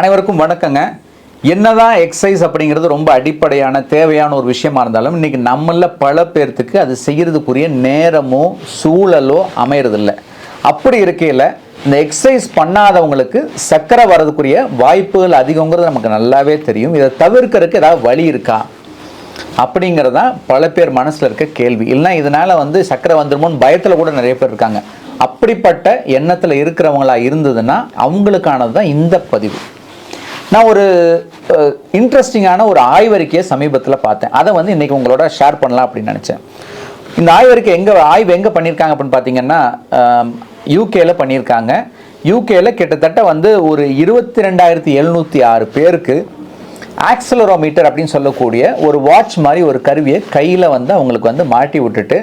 அனைவருக்கும் வணக்கங்க. என்னதான் எக்ஸசைஸ் அப்படிங்கிறது ரொம்ப அடிப்படையான தேவையான ஒரு விஷயமா இருந்தாலும் இன்னைக்கு நம்மள பல பேர்த்துக்கு அது செய்யறதுக்குரிய நேரமோ சூழலோ அமையறதில்லை. அப்படி இருக்கையில் இந்த எக்ஸசைஸ் பண்ணாதவங்களுக்கு சர்க்கரை வர்றதுக்குரிய வாய்ப்புகள் அதிகங்கிறது நமக்கு நல்லாவே தெரியும். இதை தவிர்க்கிறதுக்கு ஏதாவது வழி இருக்கா அப்படிங்கிறது தான் பல பேர் மனசில் இருக்க கேள்வி. இல்லைன்னா இதனால் சர்க்கரை வந்துருமோன்னு பயத்தில் கூட நிறைய பேர் இருக்காங்க. அப்படிப்பட்ட எண்ணத்தில் இருக்கிறவங்களா இருந்ததுன்னா அவங்களுக்கானது தான் இந்த பதிவு. நான் ஒரு இன்ட்ரெஸ்டிங்கான ஒரு ஆய்வறிக்கையை சமீபத்தில் பார்த்தேன். அதை இன்றைக்கி உங்களோட ஷேர் பண்ணலாம் அப்படின்னு நினச்சேன். இந்த ஆய்வறிக்கை ஆய்வு எங்கே பண்ணியிருக்காங்க அப்படின்னு பார்த்தீங்கன்னா யூகேல பண்ணியிருக்காங்க. யூகேல கிட்டத்தட்ட ஒரு 22,706 பேருக்கு ஆக்சலரோமீட்டர் அப்படின்னு சொல்லக்கூடிய ஒரு வாட்ச் மாதிரி ஒரு கருவியை கையில் அவங்களுக்கு மாட்டி விட்டுட்டு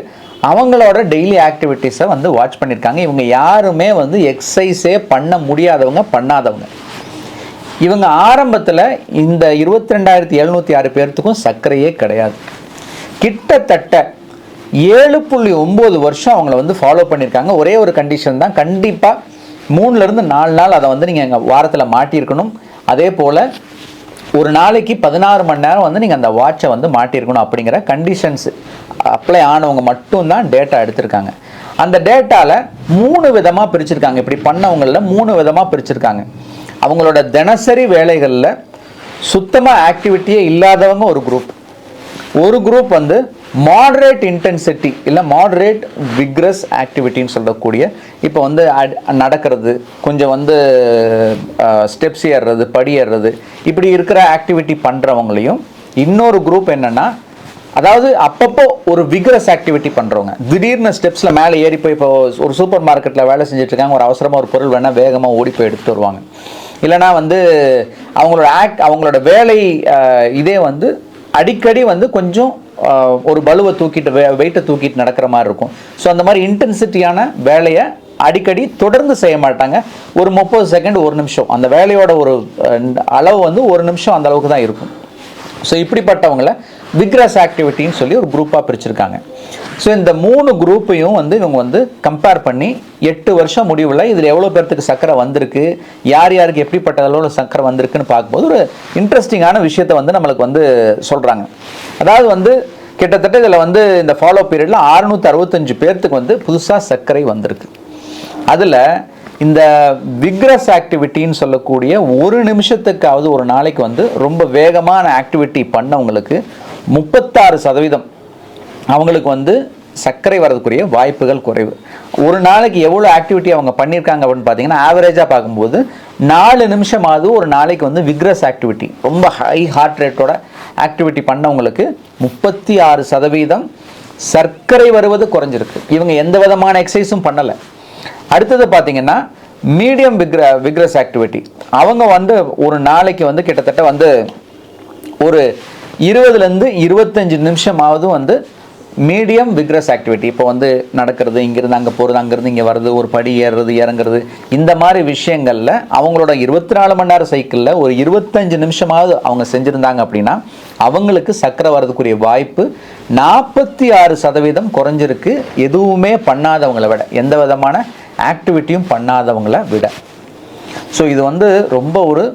அவங்களோட டெய்லி ஆக்டிவிட்டீஸை வாட்ச் பண்ணியிருக்காங்க. இவங்க யாருமே எக்ஸசைஸே பண்ண முடியாதவங்க, பண்ணாதவங்க. இவங்க ஆரம்பத்தில் இந்த 22,706 பேர்த்துக்கும் சர்க்கரையே கிடையாது. கிட்டத்தட்ட 7.9 வருஷம் அவங்கள ஃபாலோ பண்ணியிருக்காங்க. ஒரே ஒரு கண்டிஷன் தான், கண்டிப்பாக 3லேருந்து 4 நாள் அதை நீங்கள் எங்கள் வாரத்தில் மாட்டியிருக்கணும். அதே போல் ஒரு நாளைக்கு 16 மணி நேரம் நீங்கள் அந்த வாட்சை மாட்டியிருக்கணும் அப்படிங்கிற கண்டிஷன்ஸ் அப்ளை ஆனவங்க மட்டும்தான் டேட்டா எடுத்திருக்காங்க. அந்த டேட்டாவில் 3 விதமாக பிரிச்சிருக்காங்க. இப்படி பண்ணவங்களில் 3 விதமாக பிரிச்சிருக்காங்க. அவங்களோட தினசரி வேலைகளில் சுத்தமாக ஆக்டிவிட்டியே இல்லாதவங்க ஒரு குரூப் மாடரேட் இன்டென்சிட்டி இல்லை மாடரேட் விக்ரஸ் ஆக்டிவிட்டின்னு சொல்லக்கூடிய இப்போ நடக்கிறது, கொஞ்சம் ஸ்டெப்ஸ் ஏறுறது, படி ஏறுறது, இப்படி இருக்கிற ஆக்டிவிட்டி பண்ணுறவங்களையும், இன்னொரு குரூப் என்னென்னா அதாவது அப்பப்போ ஒரு விக்ரஸ் ஆக்டிவிட்டி பண்ணுறவங்க, திடீர்னு ஸ்டெப்ஸில் மேலே ஏறி போய் இப்போ ஒரு சூப்பர் மார்க்கெட்டில் வேலை செஞ்சுட்ருக்காங்க, ஒரு அவசரமாக ஒரு பொருள் வேணால் வேகமாக ஓடி போய் எடுத்துகிட்டு வருவாங்க. இல்லைனா அவங்களோட வேலை இதே அடிக்கடி கொஞ்சம் ஒரு பலுவை தூக்கிட்டு வெயிட்டை தூக்கிட்டு நடக்கிற மாதிரி இருக்கும். ஸோ அந்த மாதிரி இன்டென்சிட்டியான வேலையை அடிக்கடி தொடர்ந்து செய்ய மாட்டாங்க. ஒரு 30 செகண்ட், 1 நிமிஷம் அந்த வேலையோட ஒரு அளவு 1 நிமிஷம் அந்த அளவுக்கு தான் இருக்கும். ஸோ இப்படிப்பட்டவங்கள விக்ரஸ் ஆக்டிவிட்டின்னு சொல்லி ஒரு குரூப்பாக பிரிச்சிருக்காங்க. ஸோ இந்த 3 குரூப்பையும் இவங்க கம்பேர் பண்ணி 8 வருஷம் முடிவில் இதில் எவ்வளோ பேர்த்துக்கு சர்க்கரை வந்திருக்கு, யார் யாருக்கு எப்படிப்பட்ட அளவில் சர்க்கரை வந்திருக்குன்னு பார்க்கும்போது ஒரு இன்ட்ரெஸ்டிங்கான விஷயத்தை நம்மளுக்கு சொல்கிறாங்க. அதாவது கிட்டத்தட்ட இதில் இந்த ஃபாலோ பீரியடில் 665 பேர்த்துக்கு புதுசாக சர்க்கரை வந்திருக்கு. அதில் இந்த விக்ரஸ் ஆக்டிவிட்டின்னு சொல்லக்கூடிய 1 நிமிஷத்துக்காவது ஒரு நாளைக்கு ரொம்ப வேகமான ஆக்டிவிட்டி பண்ணவங்களுக்கு 36% அவங்களுக்கு சர்க்கரை வரதுக்குரிய வாய்ப்புகள் குறைவு. ஒரு நாளைக்கு எவ்வளோ ஆக்டிவிட்டி அவங்க பண்ணியிருக்காங்க அப்படின்னு பார்த்தீங்கன்னா ஆவரேஜாக பார்க்கும்போது 4 நிமிஷமாவது ஒரு நாளைக்கு விக்ரஸ் ஆக்டிவிட்டி, ரொம்ப ஹை ஹார்ட் ரேட்டோட ஆக்டிவிட்டி பண்ணவங்களுக்கு 36% சர்க்கரை வருவது குறைஞ்சிருக்கு. இவங்க எந்த விதமான எக்ஸசைஸும் பண்ணலை. அடுத்தது பார்த்தீங்கன்னா மீடியம் விக்ரஸ் ஆக்டிவிட்டி, அவங்க ஒரு நாளைக்கு கிட்டத்தட்ட ஒரு 20லேருந்து 25 நிமிஷமாவது மீடியம் விக்ரஸ் ஆக்டிவிட்டி, இப்போ நடக்கிறது, இங்கேருந்து அங்கே போகிறது, அங்கேருந்து இங்கே வர்றது, ஒரு படி ஏறுறது, இறங்குறது, இந்த மாதிரி விஷயங்களில் அவங்களோட 24 மணி நேரம் சைக்கிளில் ஒரு 25 நிமிஷமாவது அவங்க செஞ்சுருந்தாங்க அப்படின்னா அவங்களுக்கு சர்க்கரை வர்றதுக்குரிய வாய்ப்பு 46% குறைஞ்சிருக்கு. எதுவுமே பண்ணாதவங்களை விட, எந்த விதமான ஆக்டிவிட்டியும் பண்ணாதவங்களை விட. ஸோ இது ரொம்ப ஒரு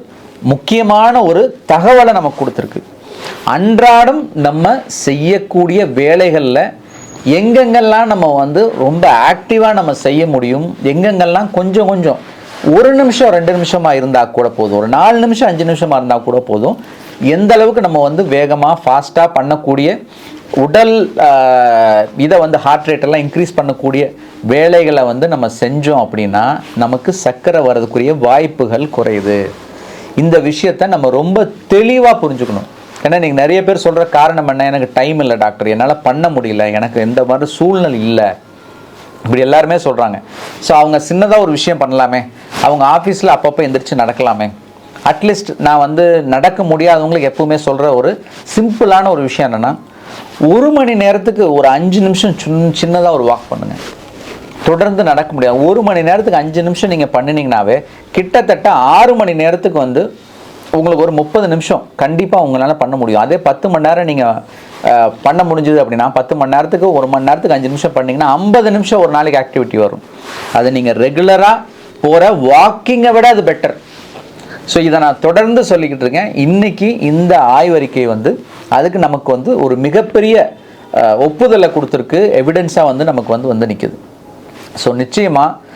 முக்கியமான ஒரு தகவலை நமக்கு கொடுத்துருக்கு. அன்றாடம் நம்ம செய்யக்கூடிய வேலைகளில் எங்கெங்கெல்லாம் நம்ம ரொம்ப ஆக்டிவாக நம்ம செய்ய முடியும், எங்கெங்கெல்லாம் கொஞ்சம் 1 நிமிஷம் 2 நிமிஷமாக இருந்தால் கூட போதும், ஒரு 4 நிமிஷம் 5 நிமிஷமாக இருந்தால் கூட போதும், எந்த அளவுக்கு நம்ம வேகமாக ஃபாஸ்ட்டாக பண்ணக்கூடிய உடல் இதை ஹார்ட் ரேட்டெல்லாம் இன்க்ரீஸ் பண்ணக்கூடிய வேலைகளை நம்ம செஞ்சோம் அப்படின்னா நமக்கு சர்க்கரை வர்றதுக்குரிய வாய்ப்புகள் குறையுது. இந்த விஷயத்தை நம்ம ரொம்ப தெளிவாக புரிஞ்சுக்கணும். ஏன்னா நீங்கள் நிறைய பேர் சொல்கிற காரணம் என்ன, எனக்கு டைம் இல்லை டாக்டர், என்னால் பண்ண முடியல, எனக்கு எந்த மாதிரி சூழ்நிலை இல்லை, இப்படி எல்லாருமே சொல்கிறாங்க. ஸோ அவங்க சின்னதாக ஒரு விஷயம் பண்ணலாமே, அவங்க ஆஃபீஸில் அப்பப்போ எந்திரிச்சு நடக்கலாமே. அட்லீஸ்ட் நான் நடக்க முடியாதவங்களுக்கு எப்பவுமே சொல்கிற ஒரு சிம்பிளான ஒரு விஷயம் என்னென்னா, 1 மணி நேரத்துக்கு ஒரு 5 நிமிஷம் சின்னதாக ஒரு வாக் பண்ணுங்கள். தொடர்ந்து நடக்க முடியாது, 1 மணி நேரத்துக்கு 5 நிமிஷம் நீங்கள் பண்ணினீங்கன்னாவே கிட்டத்தட்ட 6 மணி நேரத்துக்கு உங்களுக்கு ஒரு 30 நிமிஷம் கண்டிப்பாக உங்களால் பண்ண முடியும். அதே 10 மணி நேரம் நீங்கள் பண்ண முடிஞ்சது அப்படின்னா 10 மணி நேரத்துக்கு 1 மணி நேரத்துக்கு 5 நிமிஷம் பண்ணிங்கன்னா 50 நிமிஷம் ஒரு நாளைக்கு ஆக்டிவிட்டி வரும். அது நீங்கள் ரெகுலராக போகிற வாக்கிங்கை விட அது பெட்டர். ஸோ இதை நான் தொடர்ந்து சொல்லிக்கிட்டு இருக்கேன். இன்னைக்கு இந்த ஆய்வறிக்கை வந்து அதுக்கு நமக்கு வந்து ஒரு மிகப்பெரிய ஒப்புதலை கொடுத்துருக்கு, எவிடன்ஸாக வந்து நமக்கு வந்து நிற்குது. ஸோ நிச்சயமாக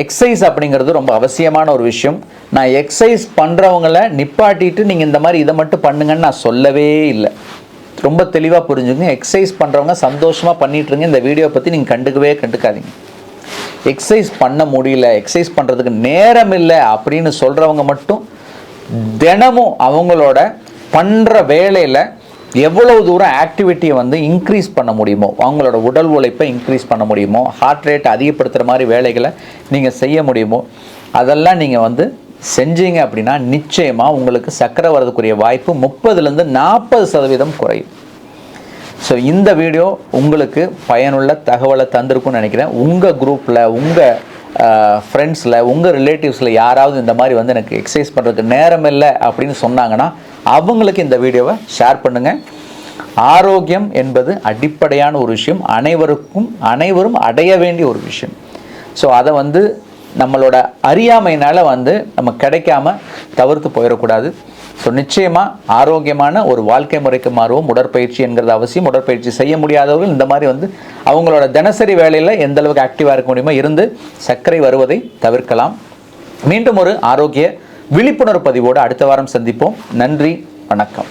எக்ஸசைஸ் அப்படிங்கிறது ரொம்ப அவசியமான ஒரு விஷயம். நான் எக்ஸசைஸ் பண்ணுறவங்கள நிப்பாட்டிட்டு நீங்கள் இந்த மாதிரி இதை மட்டும் பண்ணுங்கன்னு நான் சொல்லவே இல்லை. ரொம்ப தெளிவாக புரிஞ்சுங்க. எக்ஸசைஸ் பண்ணுறவங்க சந்தோஷமாக பண்ணிட்டுருங்க. இந்த வீடியோவை பற்றி நீங்கள் கண்டுக்காதீங்க. எக்ஸசைஸ் பண்ண முடியல, எக்ஸசைஸ் பண்ணுறதுக்கு நேரம் இல்லை அப்படின்னு சொல்கிறவங்க மட்டும் தினமும் அவங்களோட பண்ணுற வேலையில் எவ்வளவு தூரம் ஆக்டிவிட்டியை வந்து இன்க்ரீஸ் பண்ண முடியுமோ, அவங்களோட உடல் உழைப்பை இன்க்ரீஸ் பண்ண முடியுமோ, ஹார்ட் ரேட் அதிகப்படுத்துகிற மாதிரி வேலைகளை நீங்கள் செய்ய முடியுமோ, அதெல்லாம் நீங்கள் வந்து செஞ்சீங்க அப்படின்னா நிச்சயமாக உங்களுக்கு சர்க்கரை வரதுக்குரிய வாய்ப்பு 30லேருந்து 40% குறையும். ஸோ இந்த வீடியோ உங்களுக்கு பயனுள்ள தகவலை தந்திருக்கும்னு நினைக்கிறேன். உங்கள் குரூப்பில், உங்கள் ஃப்ரெண்ட்ஸில், உங்கள் ரிலேட்டிவ்ஸில் யாராவது இந்த மாதிரி வந்து எனக்கு எக்ஸசைஸ் பண்ணுறதுக்கு நேரம் இல்லை அப்படின்னு சொன்னாங்கன்னா அவங்களுக்கு இந்த வீடியோவை ஷேர் பண்ணுங்கள். ஆரோக்கியம் என்பது அடிப்படையான ஒரு விஷயம், அனைவரும் அடைய வேண்டிய ஒரு விஷயம். ஸோ அதை வந்து நம்மளோட அறியாமையினால் வந்து நம்ம கிடைக்காம தவிர்த்து போயிடக்கூடாது. ஸோ நிச்சயமாக ஆரோக்கியமான ஒரு வாழ்க்கை முறைக்கு மாறுவோம். உடற்பயிற்சி என்கிறது அவசியம். உடற்பயிற்சி செய்ய முடியாதவர்கள் இந்த மாதிரி வந்து அவங்களோட தினசரி வேலையில் எந்த அளவுக்கு ஆக்டிவாக இருக்க முடியுமோ இருந்து சர்க்கரை வருவதை தவிர்க்கலாம். மீண்டும் ஒரு ஆரோக்கிய விழிப்புணர்வு பதிவோடு அடுத்த வாரம் சந்திப்போம். நன்றி, வணக்கம்.